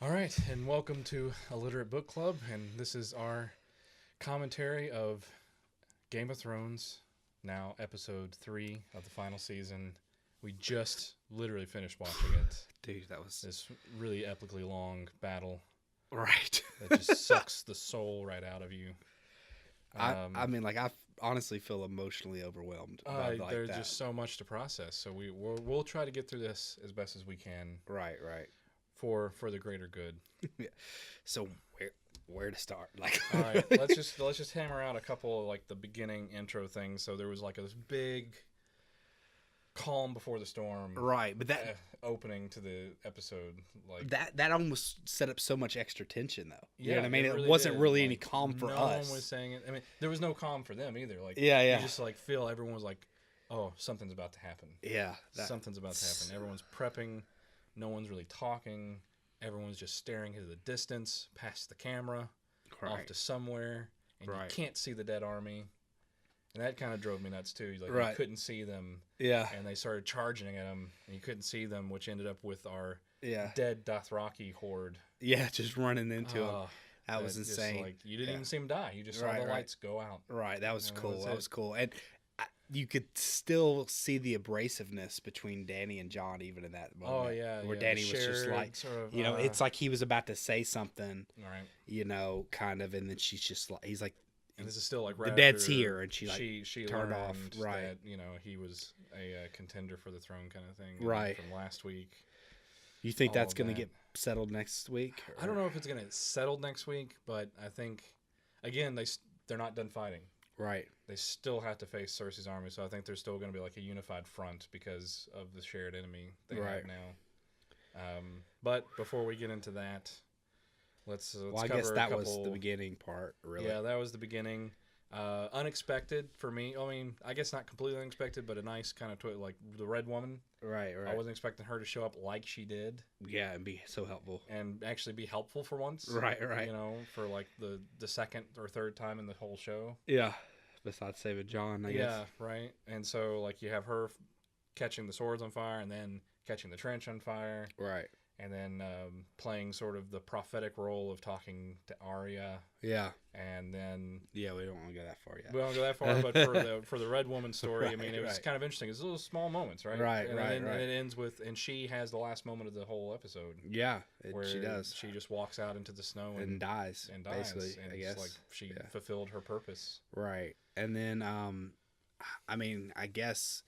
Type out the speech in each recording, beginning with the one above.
All right, and welcome to Illiterate Book Club, and this is our commentary of Game of Thrones, now episode 3 of the final season. We just literally finished watching it. Dude, that was This really epically long battle right. that just sucks the soul right out of you. I mean, like, I honestly feel emotionally overwhelmed by like there's that. just so much to process, so we'll try to get through this as best as we can Right. for the greater good. So where to start? Like, All right, let's just hammer out a couple of, like, the beginning intro things. So there was like this big calm before the storm, right, but that opening to the episode, like that almost set up so much extra tension, though. You know yeah, what I mean? It really wasn't did. really any Like, calm for no us. one was saying it. I mean, there was no calm for them either. Like Yeah. you just like feel everyone was like, oh, something's about to happen. Yeah, Something's about to happen. Everyone's prepping. No one's really talking. Everyone's just staring into the distance, past the camera, off right. to somewhere, and you Right. can't see the dead army. And that kind of drove me nuts too. Like Right. you couldn't see them, Yeah, and they started charging at them, and you couldn't see them, which ended up with our yeah, dead Dothraki horde. just running into him. Ah, That was just, insane. like you didn't Yeah. even see them die. You just saw Right, the right. lights go out. Right, that was You know, cool. that's That it. was cool, and you could still see the abrasiveness between Danny and John, even in that moment. Oh yeah, where yeah, Danny the was just shared like, sort of, it's like he was about to say something, all right. kind of, and then she's just like, he's like, And this is still like the right dead's after here, and she like, she turned learned off, right. that he was a contender for the throne kind of thing, Right. from last week. you think all that's of gonna that. get settled next week? I don't know if it's gonna get settled next week, but I think again they're not done fighting. Right, They still have to face Cersei's army, so I think there's still going to be like a unified front because of the shared enemy they Right. have now. But before we get into that, let's well, I cover guess a that couple. was the beginning part, really. Yeah, that was the beginning. Unexpected for me. I mean, I guess not completely unexpected, but a nice kind of like the Red Woman. Right, I wasn't expecting her to show up like she did yeah, and be so helpful. and actually be helpful for once. Right. For like the second or third time in the whole show. Yeah, besides saving John, I guess. Yeah, right. And so like you have her catching the swords on fire and then catching the trench on fire Right. and then playing sort of the prophetic role of talking to Arya Yeah. and then Yeah, we don't want to go that far yet. we don't go that far, but for the Red Woman story, I mean, it was Right. kind of interesting. It's little small moments, right? Right, and right, then, right. And it ends with, and she has the last moment of the whole episode Yeah, where she does. She just walks out into the snow And dies, and dies, basically, and I it's guess. like she Yeah. fulfilled her purpose. Right. And then, I mean, I guess,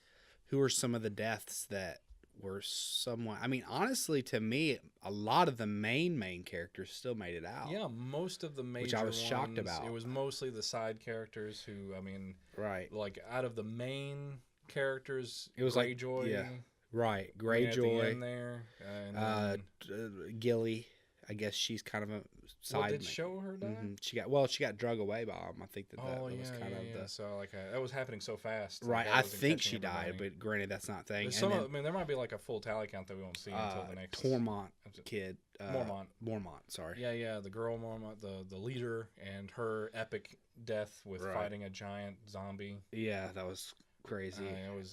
who are some of the deaths that were somewhat... I mean, honestly, to me, a lot of the main characters still made it out. Yeah, most of the major Which I was shocked ones, about. It was mostly the side characters who, I mean, Right. like out of the main characters, It was like- Greyjoy. yeah, Right. At the Greyjoy, end there, and Gilly. I guess she's kind of a side... did show her die? She got drug away by him. I think that was kind of the... So like that was happening so fast. Right, like, I I wasn't think catching she died, everybody. but granted, that's not a thing. There's And some. then, I mean, there might be like a full tally count that we won't see until the next. Tormont kid. Mormont. Mormont, sorry. Yeah, the girl Mormont, the leader, and her epic death with Right. fighting a giant zombie. Yeah, that was crazy.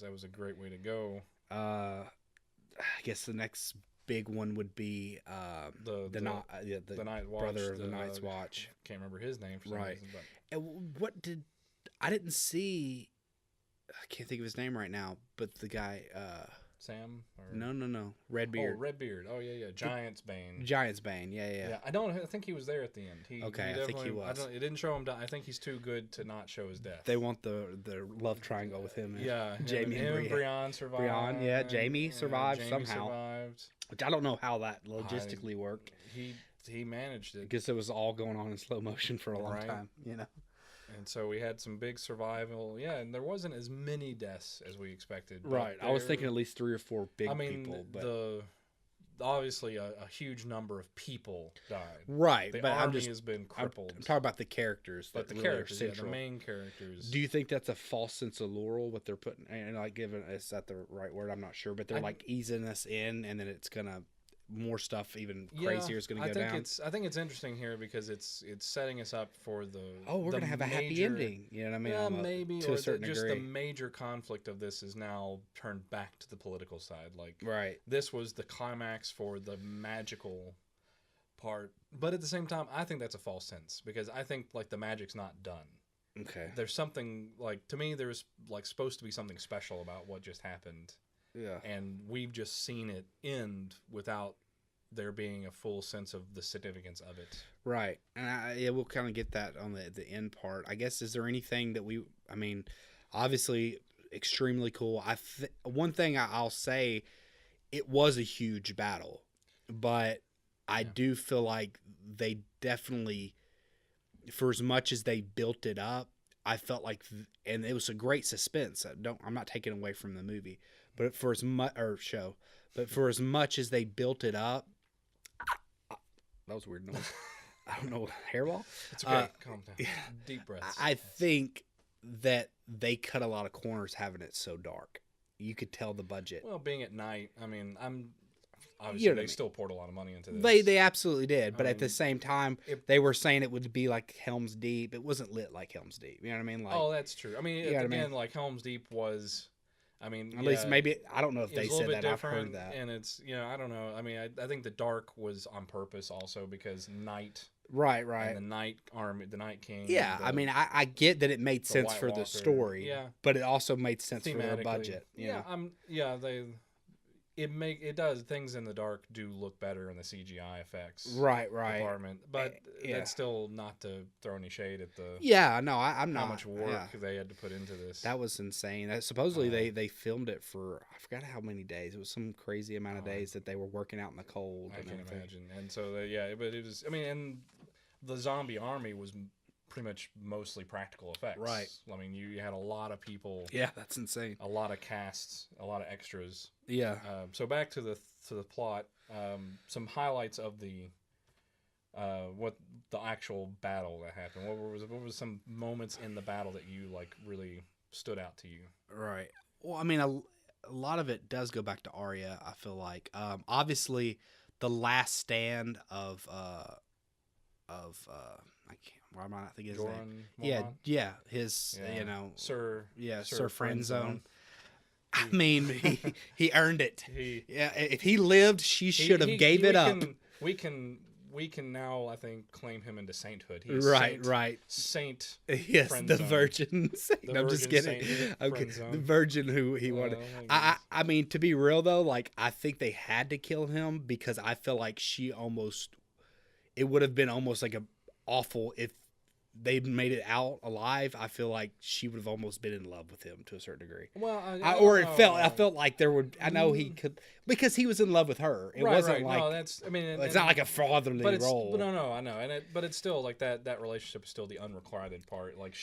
That was a great way to go. I guess the next big one would be The the Night Watch, brother of the Night's Watch. Can't remember his name for some Right. reason, but And what did I didn't see? I can't think of his name right now, but the guy. Sam. Or, No, Redbeard. Oh, Redbeard. Oh yeah. Giant's Bane. Giant's Bane. Yeah. I think he was there at the end. Okay, I think he was. It didn't show him die. I think he's too good to not show his death. They want the love triangle with him. And Jamie him and and Brienne survived. Brienne, yeah, Jamie survived Jamie somehow. survived. Which I don't know how that logistically worked. He managed it. Because it was all going on in slow motion for a long Right. time, And so we had some big survival. Yeah, and there wasn't as many deaths as we expected. but Right. I was there- thinking at least 3 or 4 big I mean, people. But obviously a huge number of people died. right. The But army has been I'm crippled. talking about the characters. but that the really are characters, the central. main characters. Do you think that's a false sense of laurel? What they're putting, and like giving, is that the right word? I'm not sure. But they're I- like easing us in, and then it's gonna more stuff even Yeah, crazier is gonna go down. I think it's interesting here because it's setting us up for the We're the gonna have a happy major- ending. You know what I mean? Yeah, Almost, maybe, to or a certain just degree. the major conflict of this is now turned back to the political side. Like Right. this was the climax for the magical part. But at the same time, I think that's a false sense because I think like the magic's not done. Okay. There's something like to me there's like supposed to be something special about what just happened. Yeah. And we've just seen it end without there being a full sense of the significance of it. Right. And we'll kind of get that on the end part. I guess, is there anything that I mean, obviously extremely cool. One thing I'll say, it was a huge battle, but I do feel like they definitely, for as much as they built it up, I felt like, and it was a great suspense. I'm not taking away from the movie, but for as much, or show, but for as much as they built it up, that was a weird noise. I don't know, hairball? It's okay. Calm down. Deep breaths. I think that they cut a lot of corners having it so dark. You could tell the budget. Well, being at night, I mean, obviously You know what I they mean. still poured a lot of money into this. They absolutely did, but I at the mean, same time, they were saying it would be like Helm's Deep. It wasn't lit like Helm's Deep. You know what I mean? Like, oh, that's true. I mean, You know what I again, mean? like Helm's Deep was, I mean, at least maybe, I don't know if it they was a little said bit that. I've different, heard that. and it's I don't know. I mean, I think the dark was on purpose also because night. Right. And the Night Army, the Night King. Yeah, I mean, I get that it made sense White for the Walker, story. yeah. But it also made sense for their Thematically. budget. You know? It does. Things in the dark do look better in the CGI effects. Right. Department, but Yeah. that's still not to throw any shade at the Yeah, no, I'm not. how much work yeah. they had to put into this. That was insane. Supposedly they filmed it for, I forgot how many days. It was some crazy amount of days that they were working out in the cold. I and can everything. imagine. And so but it was. I mean, and the zombie army was pretty much mostly practical effects. Right. I mean, you had a lot of people. Yeah, that's insane. A lot of casts, a lot of extras. Yeah. So back to the plot. Some highlights of the what the actual battle that happened. What was some moments in the battle that you like really stood out to you? Right. Well, I mean, a lot of it does go back to Arya. I feel like, obviously, the last stand of I can't. Why am I not thinking his name? Mormont? Yeah. His, Yeah. Sir Sir Friendzone. I mean, he earned it. He If he lived, she should have gave it up. We can now, I think, claim him into sainthood. He's Right. Saint. Yes, Friend the zone. virgin saint. The No, I'm just virgin kidding. saint Okay, friend zone. the virgin who he wanted. I mean, to be real though, like I think they had to kill him because I feel like it would have been almost like a awful if they'd made it out alive. I feel like she would have almost been in love with him to a certain degree. Well, I felt like there would. I know he could because he was in love with her. It wasn't like no, that's. I mean, it's not like a fatherly but it's, role. But no, I know, but it's still like that relationship is still the unrequited part. Like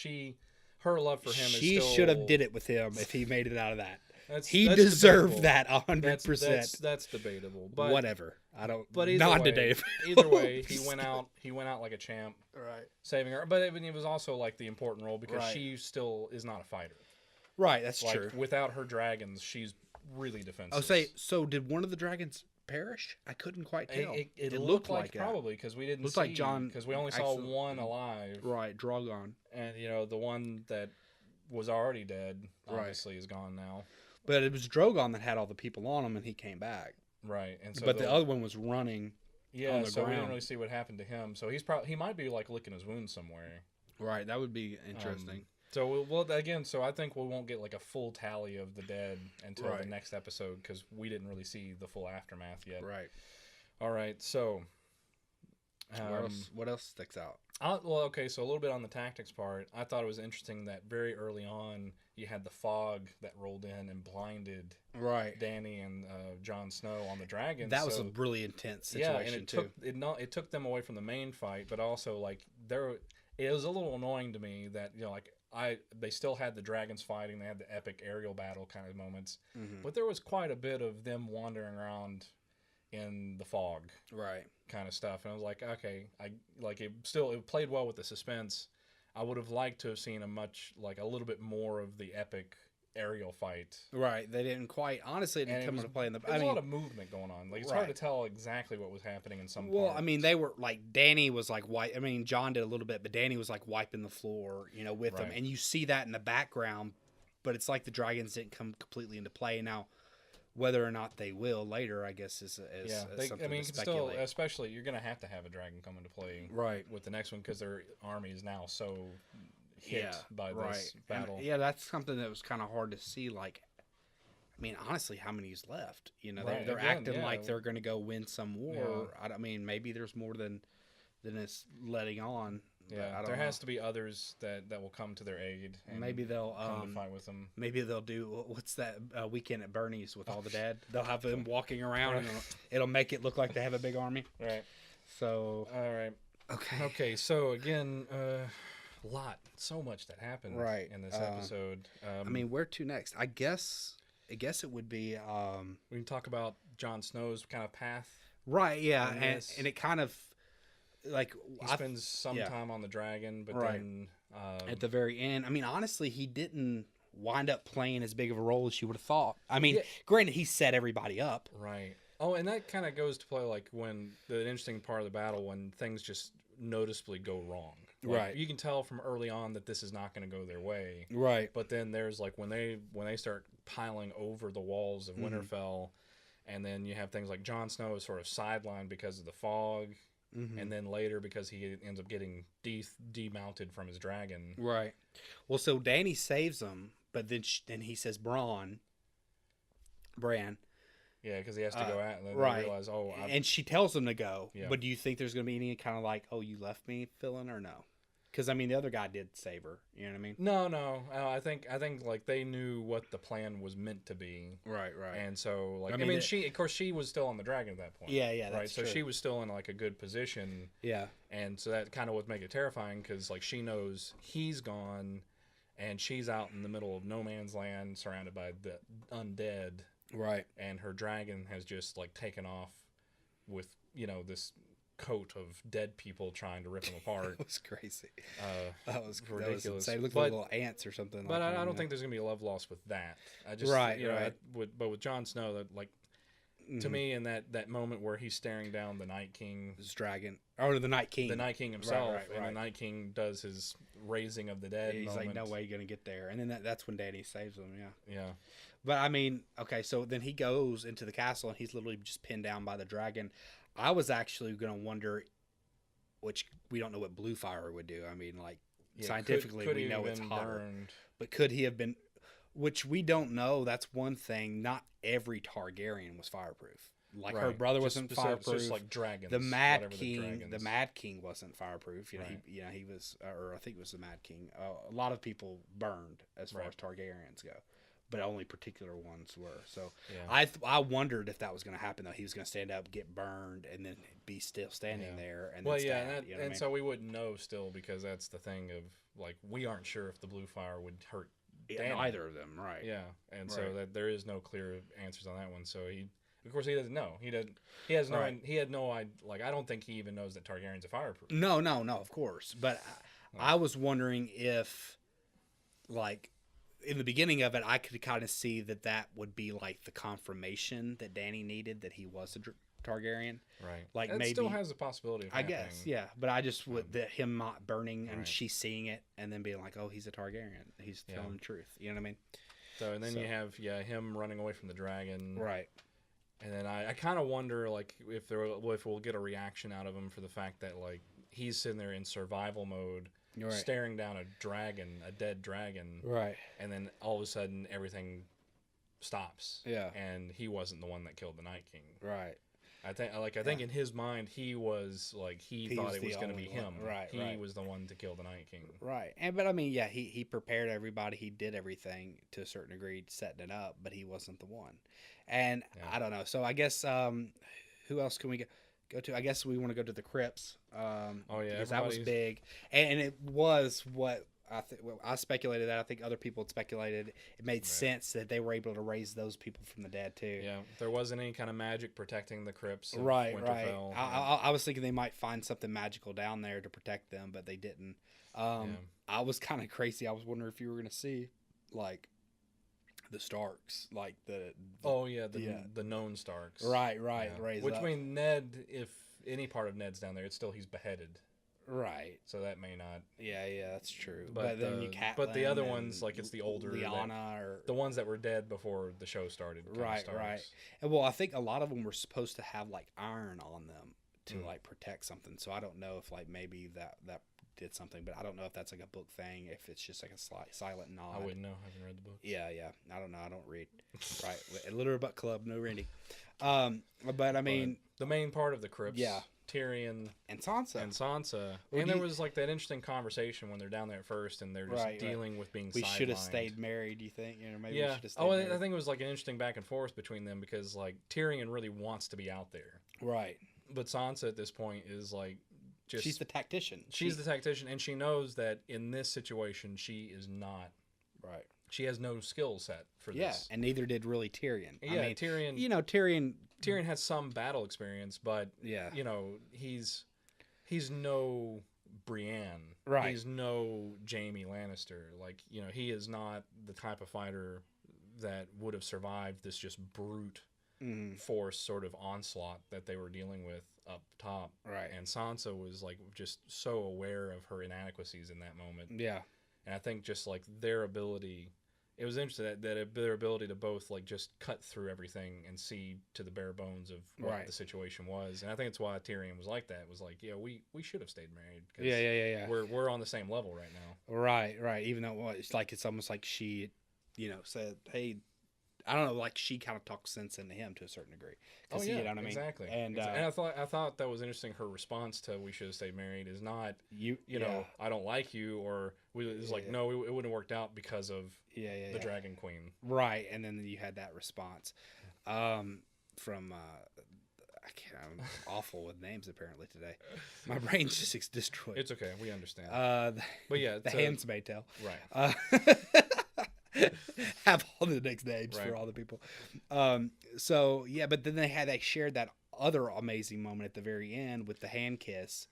her love for him. She is still, should have did it with him if he made it out of that. That's deserved debatable. that 100%. That's debatable. But whatever. I don't. But either way, he went out like a champ, Right. saving her. But it was also like the important role because Right. she still is not a fighter. Right. That's Like true. without her dragons, she's really defenseless. I'll say. So did one of the dragons perish? I couldn't quite tell. It looked like that. probably because we didn't Looked see like Jon because we only saw actually- one alive, Right. Drogon. and the one that was already dead Right. obviously is gone now. But it was Drogon that had all the people on him, and he came back. Right, and so But the other one was running. yeah, on the so we didn't ground. really see what happened to him. So he might be like licking his wounds somewhere. Right. That would be interesting. So again, so I think we won't get like a full tally of the dead until Right. the next episode because we didn't really see the full aftermath yet. Right. All right, so What else sticks out? okay, so a little bit on the tactics part. I thought it was interesting that very early on you had the fog that rolled in and blinded Right. Dany and Jon Snow on the dragons. That was so, a really intense situation and too. it took them away from the main fight, but also like it was a little annoying to me that they still had the dragons fighting. They had the epic aerial battle kind of moments, Mhm. but there was quite a bit of them wandering around in the fog Right. kind of stuff, and I was like, okay, it played well with the suspense. I would have liked to have seen a little bit more of the epic aerial fight. Right. They didn't quite. Honestly, it didn't come into play in the. There was a lot of movement going on. Like it's hard to tell exactly what was happening in some. Well, parts. I mean, they were like Dany was like I mean, Jon did a little bit, but Dany was like wiping the floor, with them, Right. and you see that in the background. But it's like the dragons didn't come completely into play. Now, Whether or not they will later, I guess, is something I mean, to you can still, speculate. especially you're gonna have to have a dragon come into play Right. with the next one because their army is now so hit by right. this battle. And, yeah, that's something that was kind of hard to see. Like, I mean, honestly, how many's left? You know, Right, they're again, acting yeah. like they're going to go win some war. I mean, maybe there's more than it's letting on. but Yeah, I don't there know. has to be others that will come to their aid. And Maybe they'll come to fight with them. maybe they'll do what's that Weekend at Bernie's with all the dead. They'll have them walking around, and it'll make it look like they have a big army. Right. So All right. okay. Okay. So again, so much that happened. Right, In this episode. I mean, where to next? I guess it would be we can talk about Jon Snow's kind of path. right. Yeah, in and this. it kind of like He spends some yeah. time on the dragon, but Right. then at the very end. I mean, honestly, he didn't wind up playing as big of a role as you would have thought. I mean, Yeah. granted, he set everybody up. right. Oh, and that kind of goes to play like when the interesting part of the battle when things just noticeably go wrong. Like, Right. You can tell from early on that this is not going to go their way. Right. But then there's like when they start piling over the walls of Winterfell, and then you have things like Jon Snow is sort of sidelined because of the fog, and then later because he ends up getting demounted from his dragon. Right. Well, so Danny saves him, but then he says Bran. Yeah, because he has to go out, and then right. they realize, And she tells him to go. Yeah. But do you think there's going to be any kind of like, oh, you left me feeling, or no? Because I mean, the other guy did save her. You know what I mean? no. I think like they knew what the plan was meant to be. Right. Right. And so, like, I I mean, mean, she was still on the dragon at that point. Yeah, that's right. So true. she was still in like a good position, Yeah. and so that kind of would make it terrifying because like she knows he's gone, and she's out in the middle of no man's land, surrounded by the undead, Right. and her dragon has just like taken off with this coat of dead people trying to rip them apart. That was crazy. Uh, That was ridiculous. It looked But- like little ants or something. But like that, I don't yeah. think there's gonna be a love lost with that. I just Right, you know, right. but with Jon Snow, that like to me in that moment where he's staring down the Night King, This dragon or the Night King. the Night King himself, right, and right. the Night King does his raising of the dead. He's moment. like, no way you're gonna get there, and then that's when Danny saves him. Yeah. Yeah, But I mean, okay, so then he goes into the castle and he's literally just pinned down by the dragon. I was actually gonna wonder, which we don't know what blue fire would do. I mean, like yeah. scientifically, could we he know have it's been hotter, burned? but could he have been? Which we don't know. That's one thing. Not every Targaryen was fireproof. Like her Right. brother Just wasn't specific- fireproof. Just like dragons. the Mad whatever King, dragons. the Mad King wasn't fireproof. You know, Right. he was, or I think it was the Mad King. A lot of people burned as far Right. as Targaryens go, but only particular ones were. So Yeah. I wondered if that was going to happen. Though he was going to stand up, get burned, and then be still standing Yeah. there. And Well, then yeah, stab, and, you know what I mean? so we wouldn't know still because that's the thing of like we aren't sure if the blue fire would hurt Danny. Neither of them, right? Yeah, and so Right. that there is no clear answers on that one. So of course, he doesn't know. He has no. Right. He had no idea. Like I don't think he even knows that Targaryens are fireproof. No, of course. But I was wondering if, like, in the beginning of it, I could kind of see that would be like the confirmation that Danny needed that he was a Targaryen. Right. Like, it maybe still has the possibility of I happening. guess, yeah. But I just would that him not burning and Right. she seeing it and then being like, oh, he's a Targaryen. He's Yeah. telling the truth. You know what I mean? So and then So- you have him running away from the dragon. Right. And then I kind of wonder like if we'll get a reaction out of him for the fact that like he's sitting there in survival mode, Right. staring down a dead dragon, Right. and then all of a sudden everything stops. Yeah. And he wasn't the one that killed the Night King. Right. I think in his mind he was like he thought was it was the going to be only one. him. Right, He right. was the one to kill the Night King. Right. But I mean, yeah, he prepared everybody. He did everything to a certain degree, setting it up, but he wasn't the one. And Yeah. I don't know. So I guess who else can we go to? I guess we want to go to the Crypts. Oh, yeah, because that was everybody's- big, and it was what I speculated that. I think other people had speculated. It made sense that they were able to raise those people from the dead too. Yeah, there wasn't any kind of magic protecting the crypts of Right. Winterfell. I was thinking they might find something magical down there to protect them, but they didn't. I was kind of crazy. I was wondering if you were going to see like the Starks, like the the known Starks. right, Yeah. raise Which up. I mean, Ned, if any part of Ned's down there, it's still he's beheaded. Right. So that may not. Yeah, that's true. But then but the Catelyn other and ones, like it's the older Lyanna, or the ones that were dead before the show started. right. And well, I think a lot of them were supposed to have like iron on them to like protect something. So I don't know if like maybe that did something, but I don't know if that's like a book thing. If it's just like a silent nod. I wouldn't know. I haven't read the book. Yeah. I don't know. I don't read. Right. Literary Book Club. No Randy. But I mean, the main part of the crypts. Yeah. Tyrion and Sansa. And there was like that interesting conversation when they're down there at first and they're just dealing with being we should have sidelined. stayed married, you think? Maybe yeah. we should have stayed married. I think it was like an interesting back and forth between them because like Tyrion really wants to be out there. Right. But Sansa at this point is like just she's the tactician. She's the tactician and she knows that in this situation she is not right. She has no skill set for this. Yeah, and neither did really Tyrion. Yeah, I mean, Tyrion Tyrion has some battle experience, but yeah. He's no Brienne. Right. He's no Jaime Lannister. Like, he is not the type of fighter that would have survived this just brute force sort of onslaught that they were dealing with up top. Right. And Sansa was like just so aware of her inadequacies in that moment. Yeah. And I think just like their ability, it was interesting that their ability to both like just cut through everything and see to the bare bones of what the situation was. And I think it's why Tyrion was like that. It was like, yeah, we should have stayed married. Yeah. We're on the same level right now. Right. Even though it's almost like she, said, hey, I don't know, like she kind of talked sense into him to a certain degree. Oh yeah, you know what I mean? Exactly. And I thought that was interesting. Her response to "we should have stayed married" is not you know I don't like you, or it's like no, it wouldn't have worked out because of the Dragon Queen. Right, and then you had that response from I'm awful with names apparently today. My brain's just destroyed. It's okay, we understand. But yeah, the Handmaid's Tale. Right. Have all the next names for all the people. So yeah, but then they shared that other amazing moment at the very end with the hand kiss,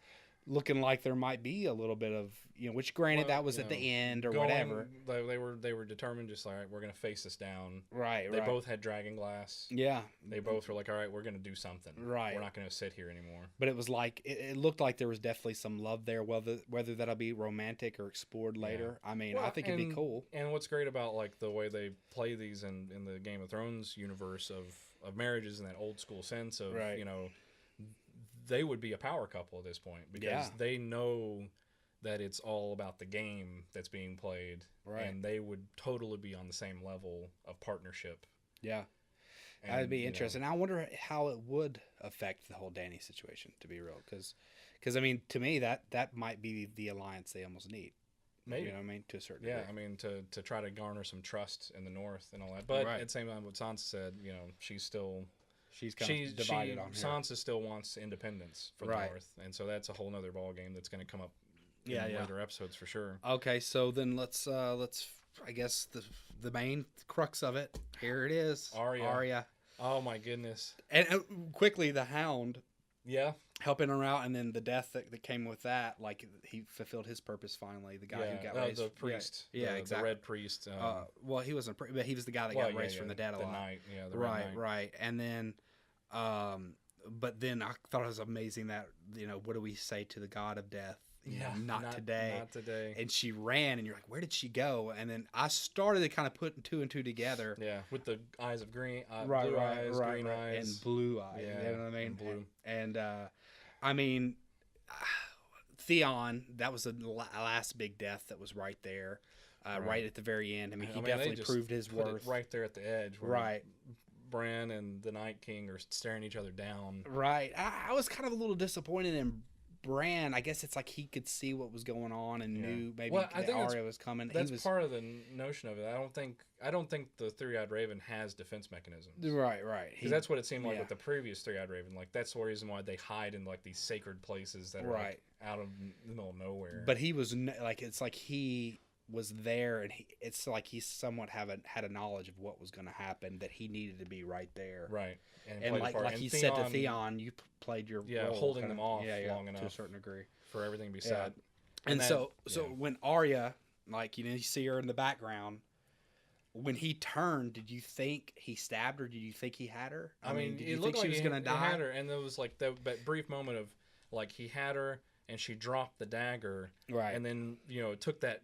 looking like there might be a little bit of which granted that was at the end or whatever. They were determined, just like, all right, we're gonna face this down. Right. They both had dragon glass. Yeah. They both were like, all right, we're gonna do something. Right. We're not gonna sit here anymore. But it was like it looked like there was definitely some love there, whether that'll be romantic or explored later. I mean, I think it'd be cool. And what's great about like the way they play these in the Game of Thrones universe of marriages in that old school sense of they would be a power couple at this point because they know that it's all about the game that's being played, and they would totally be on the same level of partnership. Yeah. That'd be interesting. I wonder how it would affect the whole Dany situation, to be real, because I mean, to me that might be the alliance they almost need. Maybe. You know what I mean? To a certain degree. I mean, to try to garner some trust in the North and all that. But at the same time, what Sansa said, she's kind of divided on her. Sansa still wants independence for the North, and so that's a whole nother ball game that's going to come up in later episodes for sure. Okay, so then let's I guess the main crux of it. Here it is. Arya. Oh my goodness. And quickly the Hound. Yeah. Helping her out, and then the death that came with that, like he fulfilled his purpose finally. The guy who got raised, the priest, exactly. The red priest. Well, he wasn't, but he was the guy that got raised from the dead alive. The knight, the right. And then, but then I thought it was amazing that what do we say to the god of death? Not today. Not today. And she ran, and you're like, where did she go? And then I started to kind of putting two and two together. Yeah, with the eyes of green, blue eyes, green eyes, and blue eyes. Yeah, you know what I mean? And blue. And I mean, Theon, that was the last big death that was right there, right at the very end. I mean, he definitely proved his worth. Right there at the edge. Right. Bran and the Night King are staring each other down. Right. I was kind of a little disappointed in Bran. I guess it's like he could see what was going on and knew maybe that Arya was coming. That's part of the notion of it. I don't think the Three-Eyed Raven has defense mechanisms. Right. Because that's what it seemed like with the previous Three-Eyed Raven. Like that's the reason why they hide in like these sacred places that are like, out of the middle of nowhere. But he was like, it's like he was there, and it's like he somewhat had a knowledge of what was going to happen, that he needed to be right there. Right. And like he said to Theon, you played your role, holding them off long enough to a certain degree for everything to be said. And so when Arya, like you see her in the background, when he turned, did you think he stabbed her? Did you think he had her? I mean, did you think she was going to die? He had her, and there was like that brief moment of like he had her, and she dropped the dagger, Right. and then it took that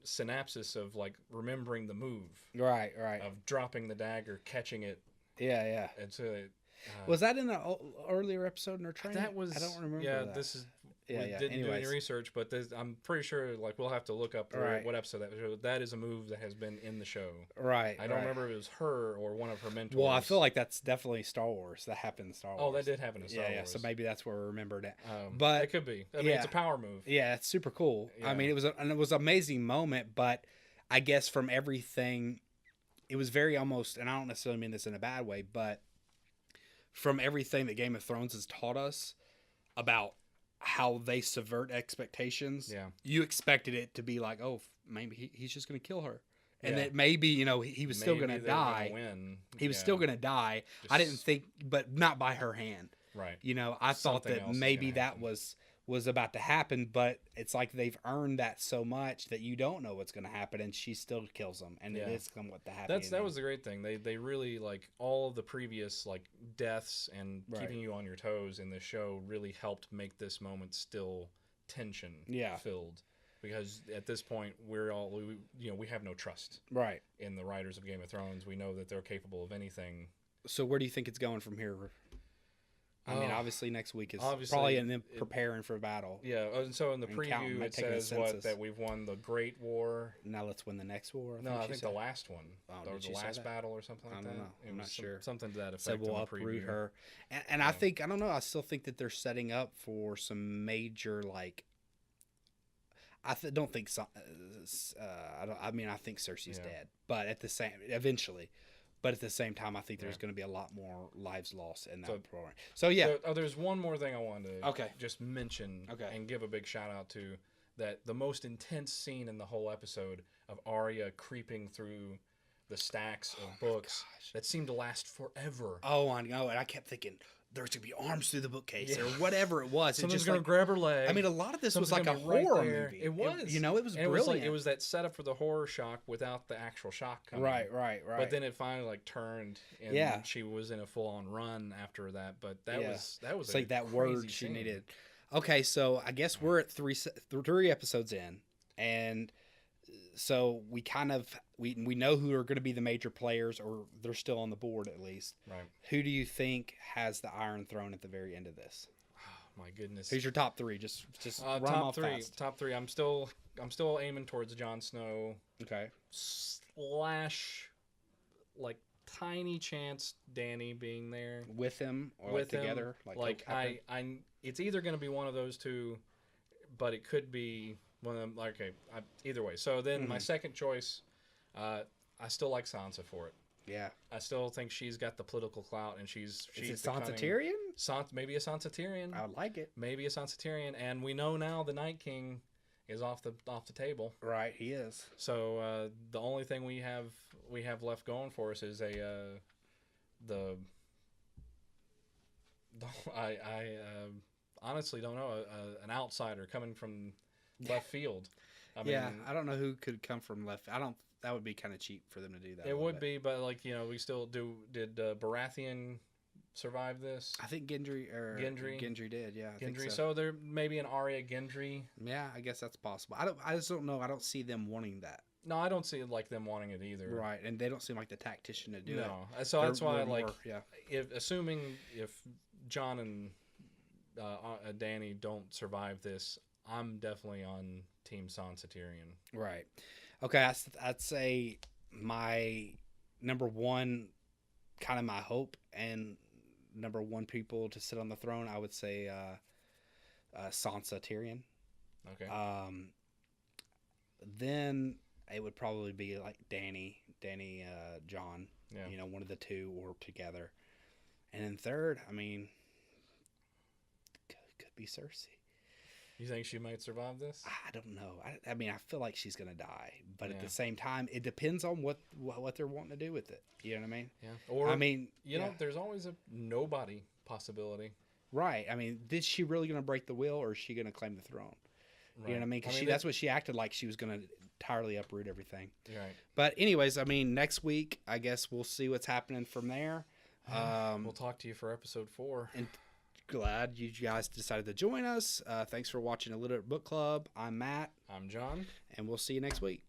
synapses of like remembering the move Right. Right. of dropping the dagger, catching it, Yeah. Yeah. and so Was that in an earlier episode in her training? that was I don't remember. yeah. That. This is Yeah, we yeah. didn't do any Anyways. research, but I'm pretty sure like we'll have to look up Right. what episode that was. That is a move that has been in the show. Right. I don't right. remember if it was her or one of her mentors. Well, I feel like that's definitely Star Wars. That happened in Star Wars. oh, that did happen in Star yeah, yeah. Wars. So maybe that's where we remembered it. But it could be. I mean, yeah. it's a power move. Yeah, it's super cool. I Yeah. mean, it was an amazing moment, but I guess from everything, it was very almost, and I don't necessarily mean this in a bad way, but from everything that Game of Thrones has taught us about how they subvert expectations, Yeah. you expected it to be like, oh, maybe he's just going to kill her. And Yeah. that maybe, he was still Maybe going to they're gonna die. win. He was Yeah. still going to die. I didn't Just- think, but not by her hand. Right. I thought Something that else is maybe gonna that happen. was about to happen, but it's like they've earned that so much that you don't know what's going to happen, and she still kills him, and Yeah. it is somewhat the happy. That ending. was the great thing. They really like all of the previous like deaths and Right. keeping you on your toes in the show really helped make this moment still tension Yeah. filled. Because at this point we have no trust right. in the writers of Game of Thrones. We know that they're capable of anything. So where do you think it's going from here? I mean, Oh, obviously next week is obviously, probably in them preparing for battle. Yeah, and so in the And counting, preview like, it taking a says what census. that we've won the Great War. Now let's win the next war. No, I she think said. the last one, Oh, or did the she say last that? battle or something I like don't that. know. It I'm was not sure. something to that effect. Said we'll in the uproot preview. her, and I think I don't know. I still think that they're setting up for some major like. Don't think so. I mean, I think Cersei's Yeah. dead, but at the same eventually, but at the same time, I think there's going to be a lot more lives lost in that program. So yeah, So, there's one more thing I wanted to Okay. just mention Okay. and give a big shout out to that the most intense scene in the whole episode of Arya creeping through the stacks of books that seemed to last forever. oh, I know, and I kept thinking there's gonna be arms through the bookcase Yeah. or whatever it was. It's Someone's just gonna like, grab her leg. I mean, a lot of this was like Someone's a gonna be right horror there. movie. It was. It was and brilliant. it was that setup for the horror shock without the actual shock coming. right. But then it finally like turned, and Yeah. she was in a full on run after that. But that Yeah. was It's a like that crazy word she scene. needed. Okay, so I guess we're at three episodes in, and so we kind of we know who are going to be the major players, or they're still on the board at least. Right. Who do you think has the Iron Throne at the very end of this? Oh, my goodness. Who's your top three? Just run them top off three. fast. Top three. I'm still aiming towards Jon Snow Okay. / like tiny chance Danny being there With him or with him. together? Like co-captain? I it's either going to be one of those two, but it could be one of them. Like, okay, either way. So then my second choice, I still like Sansa for it. Yeah. I still think she's got the political clout, and she's Is it the Sansa cunning- Tyrion? Maybe a Sansa Tyrion. I would like it. Maybe a Sansa Tyrion, and we know now the Night King is off the table. Right, he is. So the only thing we have left going for us is I honestly don't know an outsider coming from left field. I mean, Yeah, I don't know who could come from left. That would be kind of cheap for them to do that. a it little would bit. be, but like we still do. Did Baratheon survive this? I think Gendry did. Yeah, I think Gendry. so. So there may be an Arya Gendry. Yeah, I guess that's possible. I just don't know. I don't see them wanting that. No, I don't see like them wanting it either. Right, and they don't seem like the tactician to do it. No, so They're- that's why they're like more- yeah. assuming if John and Danny don't survive this, I'm definitely on Team Sansa Tyrion. Right. Okay, I'd say my number one, kind of my hope and number one people to sit on the throne, I would say Sansa Tyrion. Okay. Then it would probably be like Danny, John. Yeah. One of the two or together. And then third, I mean, could be Cersei. You think she might survive this? I don't know. I mean, I feel like she's gonna die, but at Yeah. the same time, it depends on what they're wanting to do with it. You know what I mean? Yeah. Or I mean, you know, there's always a nobody possibility. right? I mean, is she really gonna break the will, or is she gonna claim the throne? Right. You know what I mean? Because that's what she acted like. She was gonna entirely uproot everything. Right. But anyways, I mean, next week, I guess we'll see what's happening from there. We'll talk to you for episode 4. And glad you guys decided to join us. Thanks for watching Illiterate Book Club. I'm Matt. I'm John. And we'll see you next week.